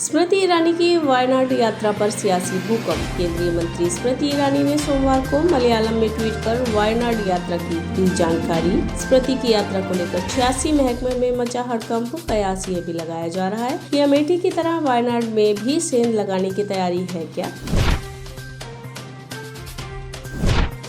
स्मृति ईरानी की वायनाड यात्रा पर सियासी भूकंप। केंद्रीय मंत्री स्मृति ईरानी ने सोमवार को मलयालम में ट्वीट कर वायनाड यात्रा की दी जानकारी। स्मृति की यात्रा को लेकर 86 महकमे में मचा हड़कंप। कयास ये भी लगाया जा रहा है कि अमेठी की तरह वायनाड में भी सेंध लगाने की तैयारी है क्या।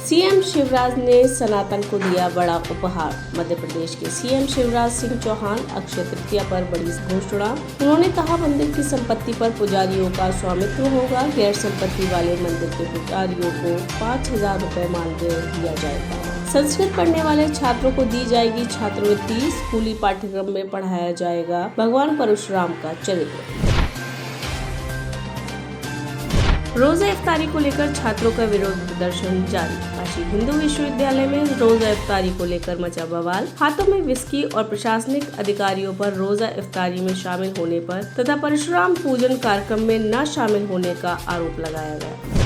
सीएम शिवराज ने सनातन को दिया बड़ा उपहार। मध्य प्रदेश के सीएम शिवराज सिंह चौहान अक्षय तृतीया पर बड़ी घोषणा। उन्होंने कहा, मंदिर की संपत्ति पर पुजारियों का स्वामित्व होगा। गैर संपत्ति वाले मंदिर के पुजारियों को 5,000 रुपए मानदेय दिया जाएगा। संस्कृत पढ़ने वाले छात्रों को दी जाएगी छात्रवृत्ति। स्कूली पाठ्यक्रम में पढ़ाया जाएगा भगवान परशुराम का चरित्र। रोजा इफ्तारी को लेकर छात्रों का विरोध प्रदर्शन जारी। काशी हिंदू विश्वविद्यालय में रोजा इफ्तारी को लेकर मचा बवाल। हाथों में विस्की और प्रशासनिक अधिकारियों पर रोजा इफ्तारी में शामिल होने पर तथा परशुराम पूजन कार्यक्रम में न शामिल होने का आरोप लगाया गया।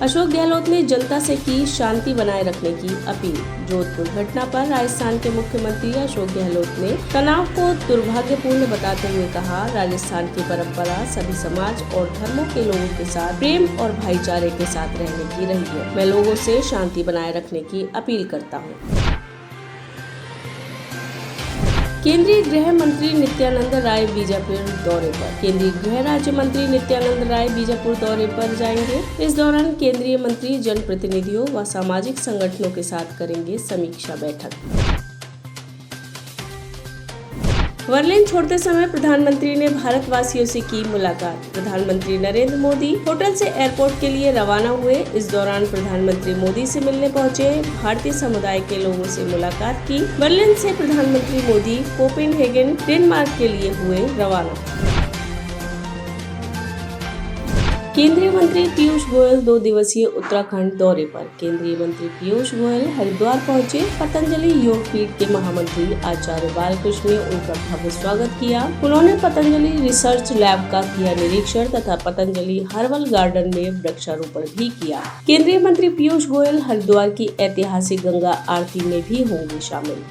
अशोक गहलोत ने जनता से की शांति बनाए रखने की अपील। जोधपुर घटना पर राजस्थान के मुख्यमंत्री अशोक गहलोत ने तनाव को दुर्भाग्यपूर्ण बताते हुए कहा, राजस्थान की परंपरा सभी समाज और धर्मों के लोगों के साथ प्रेम और भाईचारे के साथ रहने की रही है। मैं लोगों से शांति बनाए रखने की अपील करता हूँ। केंद्रीय गृह मंत्री नित्यानंद राय बीजापुर दौरे पर। केंद्रीय गृह राज्य मंत्री नित्यानंद राय बीजापुर दौरे पर जाएंगे। इस दौरान केंद्रीय मंत्री जनप्रतिनिधियों व सामाजिक संगठनों के साथ करेंगे समीक्षा बैठक। बर्लिन छोड़ते समय प्रधानमंत्री ने भारतवासियों से की मुलाकात। प्रधानमंत्री नरेंद्र मोदी होटल से एयरपोर्ट के लिए रवाना हुए। इस दौरान प्रधानमंत्री मोदी से मिलने पहुंचे भारतीय समुदाय के लोगों से मुलाकात की। बर्लिन से प्रधानमंत्री मोदी कोपेनहेगन डेनमार्क के लिए हुए रवाना। केंद्रीय मंत्री पीयूष गोयल 2 दिवसीय उत्तराखंड दौरे पर। केंद्रीय मंत्री पीयूष गोयल हरिद्वार पहुंचे। पतंजलि योग पीठ के महामंत्री आचार्य बालकृष्ण ने उनका भव्य स्वागत किया। उन्होंने पतंजलि रिसर्च लैब का किया निरीक्षण तथा पतंजलि हर्बल गार्डन में वृक्षारोपण भी किया। केंद्रीय मंत्री पीयूष गोयल हरिद्वार की ऐतिहासिक गंगा आरती में भी होंगे शामिल।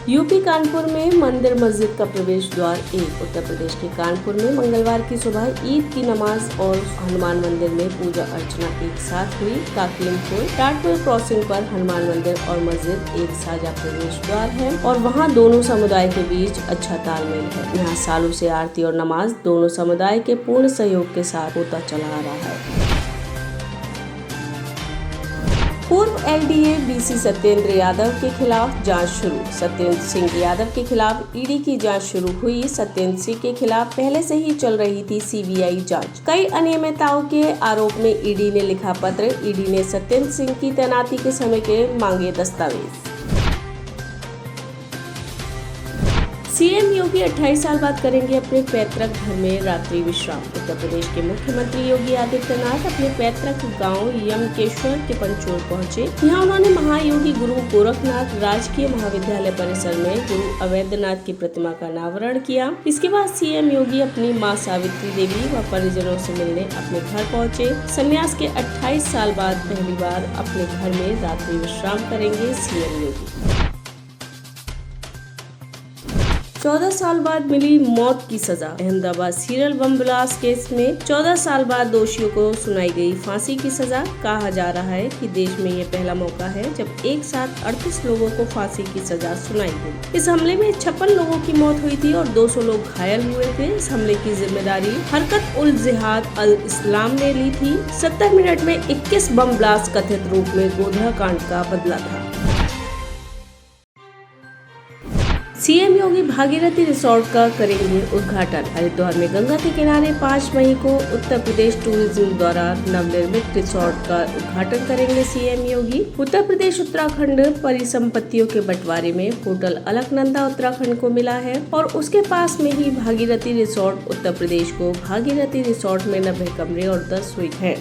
यूपी कानपुर में मंदिर मस्जिद का प्रवेश द्वार 1। उत्तर प्रदेश के कानपुर में मंगलवार की सुबह ईद की नमाज और हनुमान मंदिर में पूजा अर्चना एक साथ हुई। काकलिंगपुर टाटपुर क्रॉसिंग पर हनुमान मंदिर और मस्जिद एक साझा प्रवेश द्वार है और वहां दोनों समुदाय के बीच अच्छा तालमेल है। यहाँ सालों से आरती और नमाज दोनों समुदाय के पूर्ण सहयोग के साथ होता चला आ रहा है। पूर्व एलडीए बीसी सत्येंद्र यादव के खिलाफ जांच शुरू। सत्येंद्र सिंह यादव के खिलाफ ईडी की जांच शुरू हुई। सत्येंद्र सिंह के खिलाफ पहले से ही चल रही थी सीबीआई जांच। कई अनियमितताओं के आरोप में ईडी ने लिखा पत्र। ईडी ने सत्येंद्र सिंह की तैनाती के समय के मांगे दस्तावेज। सीएम योगी 28 साल बाद करेंगे अपने पैतृक घर में रात्रि विश्राम। उत्तर प्रदेश के मुख्यमंत्री योगी आदित्यनाथ अपने पैतृक गांव यमकेश्वर के पंचोर पहुंचे। यहां उन्होंने महायोगी गुरु गोरखनाथ राजकीय महाविद्यालय परिसर में गुरु अवैधनाथ की प्रतिमा का अनावरण किया। इसके बाद सीएम योगी अपनी मां सावित्री देवी व परिजनों से मिलने अपने घर पहुंचे। संन्यास के 28 साल बाद पहली बार अपने घर में रात्रि विश्राम करेंगे सीएम योगी। 14 साल बाद मिली मौत की सजा। Ahmedabad serial bomb blast case में 14 साल बाद दोषियों को सुनाई गई फांसी की सजा। कहा जा रहा है कि देश में ये पहला मौका है जब एक साथ 38 लोगों को फांसी की सजा सुनाई गई। इस हमले में 56 लोगों की मौत हुई थी और 200 लोग घायल हुए थे। इस हमले की जिम्मेदारी हरकत उल जिहाद अल इस्लाम ने ली थी। 70 मिनट में 21 बम ब्लास्ट कथित रूप में गोधरा कांड का बदला था। सीएम योगी भागीरथी रिसोर्ट का करेंगे उद्घाटन। हरिद्वार में गंगा के किनारे 5 मई को उत्तर प्रदेश टूरिज्म द्वारा नवनिर्मित रिसोर्ट का उद्घाटन करेंगे सीएम योगी। उत्तर प्रदेश उत्तराखंड परिसंपत्तियों के बंटवारे में होटल अलकनंदा उत्तराखंड को मिला है और उसके पास में ही भागीरथी रिसोर्ट उत्तर प्रदेश को। भागीरथी रिसोर्ट में 90 कमरे और 10 स्वीट हैं।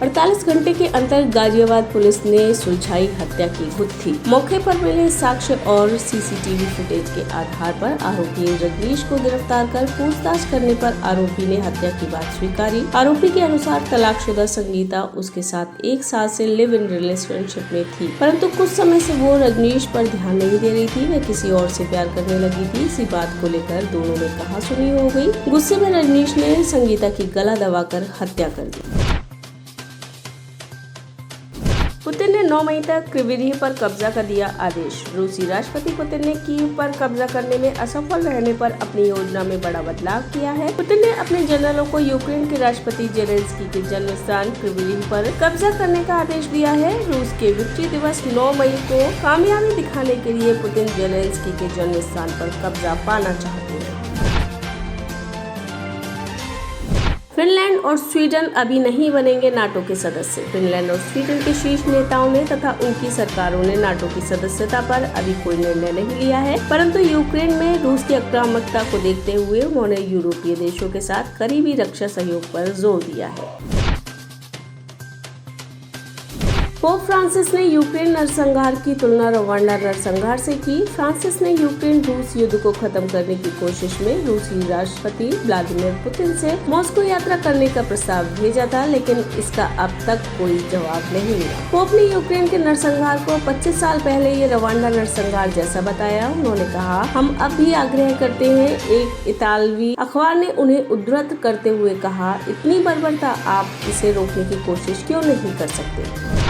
48 घंटे के अंदर गाजियाबाद पुलिस ने सुलझाई हत्या की गुत्थी। मौके पर मिले साक्ष्य और सीसीटीवी फुटेज के आधार पर आरोपी रजनीश को गिरफ्तार कर पूछताछ करने पर आरोपी ने हत्या की बात स्वीकारी। आरोपी के अनुसार तलाकशुदा संगीता उसके साथ 1 साल से लिव इन रिलेशनशिप में थी, परंतु कुछ समय से वो रजनीश पर ध्यान नहीं दे रही थी। वह किसी और से प्यार करने लगी थी। इसी बात को लेकर दोनों में कहासुनी हो गई। गुस्से में रजनीश ने संगीता की गला दबाकर हत्या कर दी। पुतिन ने 9 मई तक क्रिविरीह पर कब्जा का दिया आदेश। रूसी राष्ट्रपति पुतिन ने कीव पर कब्जा करने में असफल रहने पर अपनी योजना में बड़ा बदलाव किया है। पुतिन ने अपने जनरलों को यूक्रेन के राष्ट्रपति जेलेंस्की के जन्म स्थान क्रिविरीह पर कब्जा करने का आदेश दिया है। रूस के विक्ट्री दिवस 9 मई को कामयाबी दिखाने के लिए पुतिन जेलेंस्की के जन्म स्थान पर कब्जा पाना चाहते हैं। फिनलैंड और स्वीडन अभी नहीं बनेंगे नाटो के सदस्य। फिनलैंड और स्वीडन के शीर्ष नेताओं ने तथा उनकी सरकारों ने नाटो की सदस्यता पर अभी कोई निर्णय नहीं लिया है, परंतु यूक्रेन में रूस की आक्रामकता को देखते हुए उन्होंने यूरोपीय देशों के साथ करीबी रक्षा सहयोग पर जोर दिया है। पोप फ्रांसिस ने यूक्रेन नरसंहार की तुलना रवांडा नरसंहार से की। फ्रांसिस ने यूक्रेन रूस युद्ध को खत्म करने की कोशिश में रूसी राष्ट्रपति व्लादिमीर पुतिन से मॉस्को यात्रा करने का प्रस्ताव भेजा था, लेकिन इसका अब तक कोई जवाब नहीं मिला। पोप ने यूक्रेन के नरसंहार को 25 साल पहले ये रवांडा नरसंहार जैसा बताया। उन्होंने कहा, हम अब भी आग्रह करते हैं। एक इतालवी अखबार ने उन्हें उद्धृत करते हुए कहा, इतनी बर्बरता, आप इसे रोकने की कोशिश क्यों नहीं कर सकते।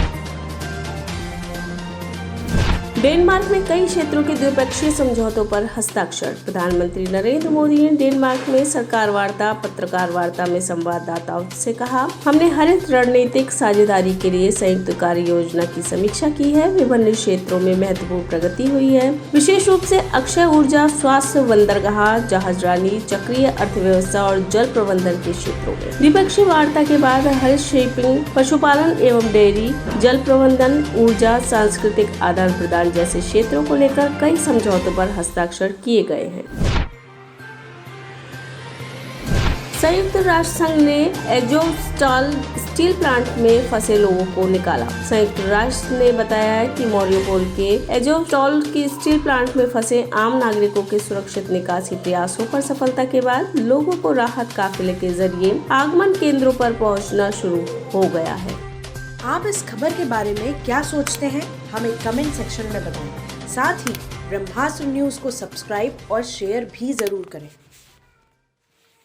डेनमार्क में कई क्षेत्रों के द्विपक्षीय समझौतों पर हस्ताक्षर। प्रधानमंत्री नरेंद्र मोदी ने डेनमार्क में सरकार वार्ता पत्रकार वार्ता में संवाददाताओं से कहा, हमने हरित रणनीतिक साझेदारी के लिए संयुक्त कार्य योजना की समीक्षा की है। विभिन्न क्षेत्रों में महत्वपूर्ण प्रगति हुई है, विशेष रूप से अक्षय ऊर्जा, स्वास्थ्य, बंदरगाह, जहाजरानी, चक्रीय अर्थव्यवस्था और जल प्रबंधन के क्षेत्रों में। द्विपक्षीय वार्ता के बाद हरित शिपिंग, पशुपालन एवं डेयरी, जल प्रबंधन, ऊर्जा, सांस्कृतिक आदान प्रदान जैसे क्षेत्रों को लेकर कई समझौतों पर हस्ताक्षर किए गए हैं। संयुक्त राष्ट्र संघ ने एज़ोवस्टल स्टील प्लांट में फंसे लोगों को निकाला। संयुक्त राष्ट्र ने बताया है कि मारिउपोल के एज़ोवस्टल के स्टील प्लांट में फंसे आम नागरिकों के सुरक्षित निकासी प्रयासों पर सफलता के बाद लोगों को राहत काफिले के जरिए आगमन केंद्रों पर पहुंचना शुरू हो गया है। आप इस खबर के बारे में क्या सोचते हैं, हमें कमेंट सेक्शन में बताएं। साथ ही ब्रह्मास्त्र न्यूज को सब्सक्राइब और शेयर भी जरूर करें।